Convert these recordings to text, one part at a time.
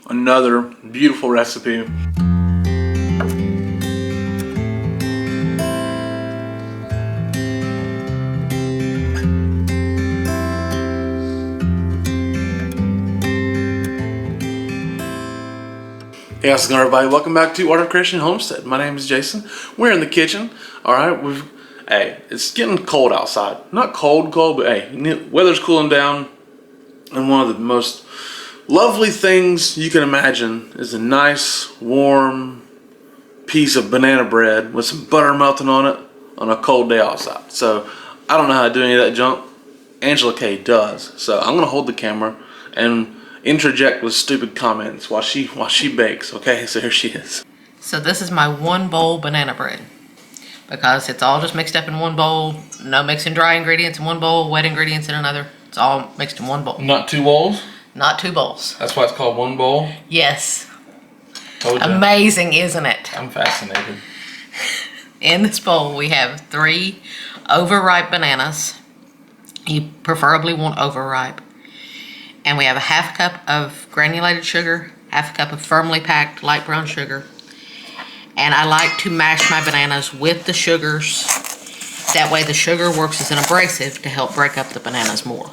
another beautiful recipe. Hey, how's it going, everybody? Welcome back to Art of Creation Homestead. My name is Jason. We're in the kitchen. All right, hey, it's getting cold outside. Not cold, but hey, weather's cooling down. And one of the most lovely things you can imagine is a nice, warm piece of banana bread with some butter melting on it on a cold day outside. So I don't know how to do any of that junk. Angela Kay does. So I'm gonna hold the camera and interject with stupid comments while she bakes. Okay, so here she is. So this is my 1 bowl banana bread because it's all just mixed up in 1 bowl. No mixing dry ingredients in 1 bowl, wet ingredients in another. It's all mixed in 1 bowl. Not 2 bowls? Not 2 bowls. That's why it's called 1 bowl? Yes. Told you. Amazing, isn't it? I'm fascinated. In this bowl we have 3 overripe bananas. You preferably want overripe. And we have a 1/2 cup of granulated sugar, 1/2 cup of firmly packed light brown sugar. And I like to mash my bananas with the sugars. That way the sugar works as an abrasive to help break up the bananas more.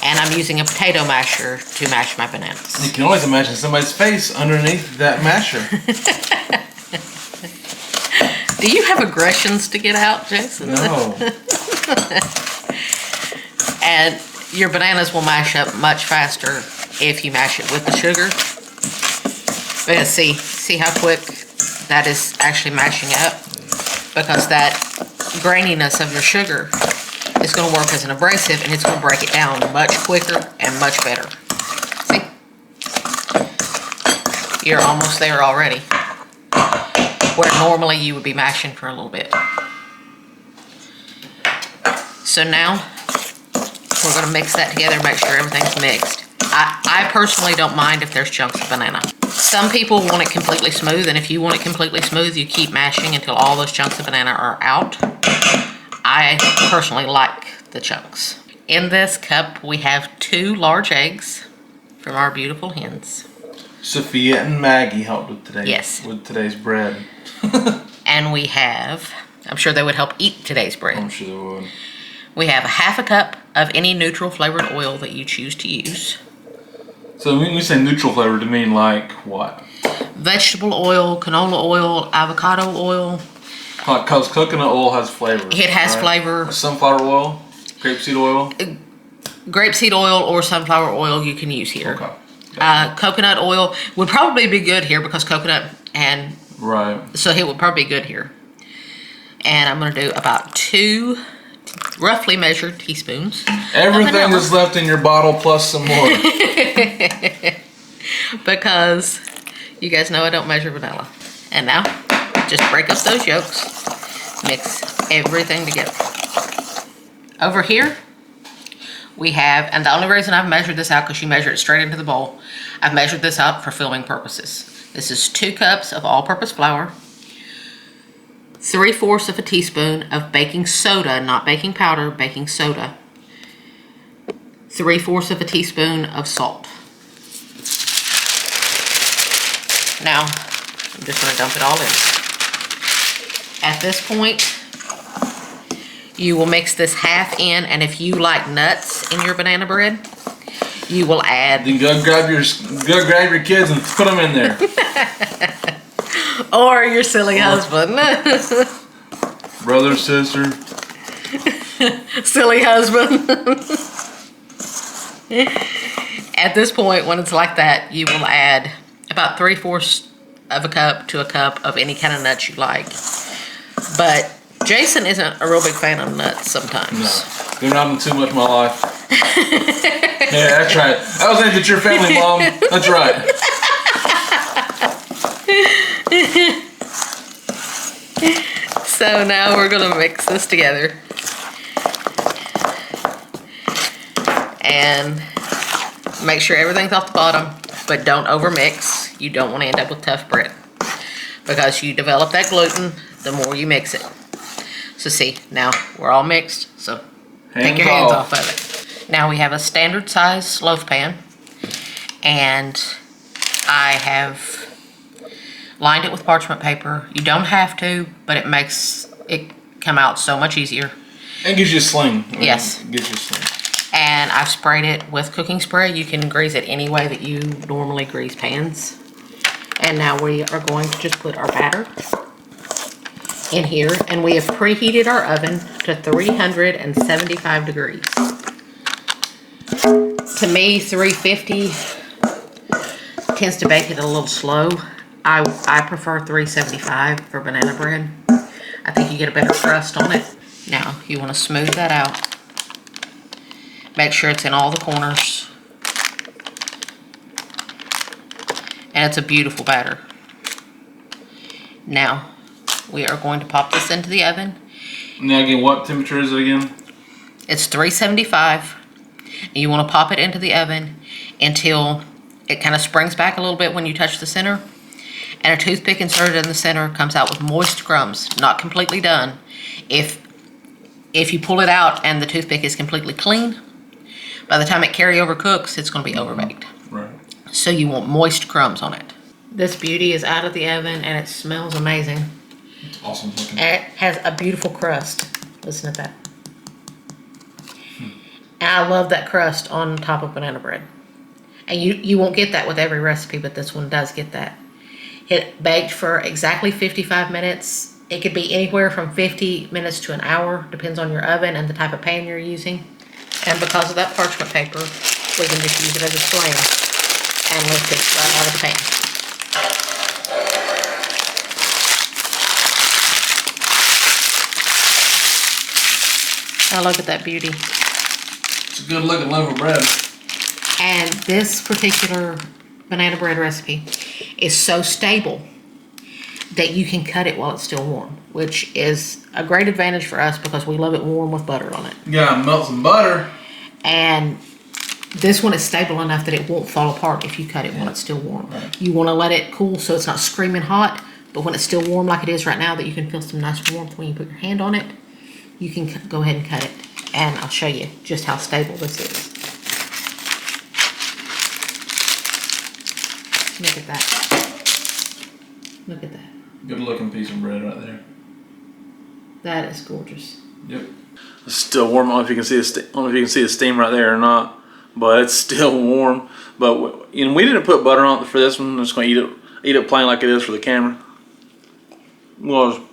And I'm using a potato masher to mash my bananas. You can always imagine somebody's face underneath that masher. Do you have aggressions to get out, Jason? No. And your bananas will mash up much faster if you mash it with the sugar. But see how quick that is actually mashing up? Because that graininess of your sugar is going to work as an abrasive and it's going to break it down much quicker and much better. See? You're almost there already. Where normally you would be mashing for a little bit. So now we're going to mix that together, make sure everything's mixed. I personally don't mind if there's chunks of banana. Some people want it completely smooth, and if you want it completely smooth, you keep mashing until all those chunks of banana are out. I personally like the chunks. In this cup, we have 2 large eggs from our beautiful hens. Sophia and Maggie helped with today's bread. And we have, I'm sure they would help eat today's bread. I'm sure they would. We have a 1/2 cup of any neutral flavored oil that you choose to use. So when we say neutral flavor, to mean like what? Vegetable oil, canola oil, avocado oil. Because coconut oil has flavor. It has flavor. Sunflower oil, grapeseed oil. Grapeseed oil or sunflower oil you can use here. Okay. Gotcha. Coconut oil would probably be good here because coconut and right. So it would probably be good here. And I'm going to do about 2 roughly measured teaspoons. Everything that's left in your bottle plus some more. Because you guys know I don't measure vanilla. And now, just break up those yolks. Mix everything together. Over here, we have, and the only reason I've measured this out, because you measure it straight into the bowl, I've measured this out for filling purposes. This is 2 cups of all-purpose flour, 3/4 of a teaspoon of baking soda, not baking powder, baking soda, 3/4 of a teaspoon of salt. Now, I'm just going to dump it all in. At this point, you will mix this half in, and if you like nuts in your banana bread, you will add... Then go grab your kids and put them in there. Or your silly husband. Brother, sister. Silly husband. At this point, when it's like that, you will add about 3/4 of a cup to a cup of any kind of nuts you like. But Jason isn't a real big fan of nuts sometimes. No, they're not in too much of my life. Yeah, that's right. I was thinking that your family, Mom. That's right. So now we're going to mix this together. And make sure everything's off the bottom, but don't overmix. You don't want to end up with tough bread, because you develop that gluten the more you mix it. So see, now we're all mixed, so take your hands off of it. Now we have a standard size loaf pan, and I have lined it with parchment paper. You don't have to, but it makes it come out so much easier. It gives you a sling. Yes. It gives you a sling. And I've sprayed it with cooking spray. You can grease it any way that you normally grease pans. And now we are going to just put our batter in here, and we have preheated our oven to 375 degrees. To me, 350 tends to bake it a little slow. I prefer 375 for banana bread. I think you get a better crust on it. Now, you want to smooth that out. Make sure it's in all the corners. And it's a beautiful batter. Now, we are going to pop this into the oven. Now again, what temperature is it again? It's 375. And you want to pop it into the oven until it kind of springs back a little bit when you touch the center. And a toothpick inserted in the center comes out with moist crumbs, not completely done. If you pull it out and the toothpick is completely clean, by the time it carryover cooks, it's going to be overbaked. Right. So you want moist crumbs on it. This beauty is out of the oven and it smells amazing. It's awesome looking. And it has a beautiful crust. Listen to that. And I love that crust on top of banana bread. And you won't get that with every recipe, but this one does get that. It baked for exactly 55 minutes. It could be anywhere from 50 minutes to an hour, depends on your oven and the type of pan you're using. And because of that parchment paper, we can just use it as a flame and lift it right out of the pan. Now look at that beauty. It's a good looking loaf of bread. And this particular banana bread recipe is so stable that you can cut it while it's still warm, which is a great advantage for us because we love it warm with butter on it. You gotta melt some butter. And this one is stable enough that it won't fall apart if you cut it while it's still warm. Right. You want to let it cool so it's not screaming hot, but when it's still warm like it is right now, that you can feel some nice warmth when you put your hand on it, you can go ahead and cut it. And I'll show you just how stable this is. Look at that. Look at that. Good looking piece of bread right there. That is gorgeous. Yep. It's still warm. I don't know if you can see the I don't know if you can see the steam right there or not, but it's still warm. But we didn't put butter on it for this one. I'm just going to eat it plain like it is for the camera. Well,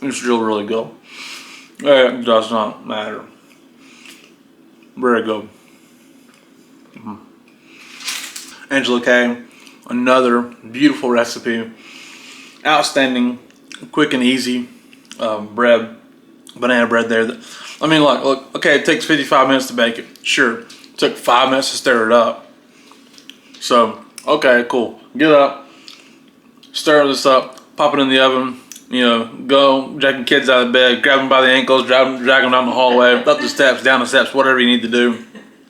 it's still really good. It does not matter. Very good. Angela Kay, another beautiful recipe. Outstanding, quick and easy bread, banana bread there. I mean, look, okay, it takes 55 minutes to bake it. Sure, it took 5 minutes to stir it up. So, okay, cool. Get up, stir this up, pop it in the oven. You know, go, dragging kids out of bed, grab them by the ankles, drag them down the hallway, up the steps, down the steps, whatever you need to do.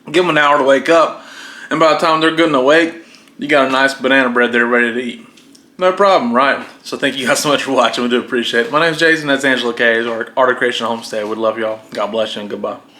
Give them an hour to wake up, and by the time they're good and awake, you got a nice banana bread there ready to eat. No problem, right? So thank you guys so much for watching. We do appreciate it. My name is Jason. That's Angela Kay. Art of Creation Homestead. We love y'all. God bless you and goodbye.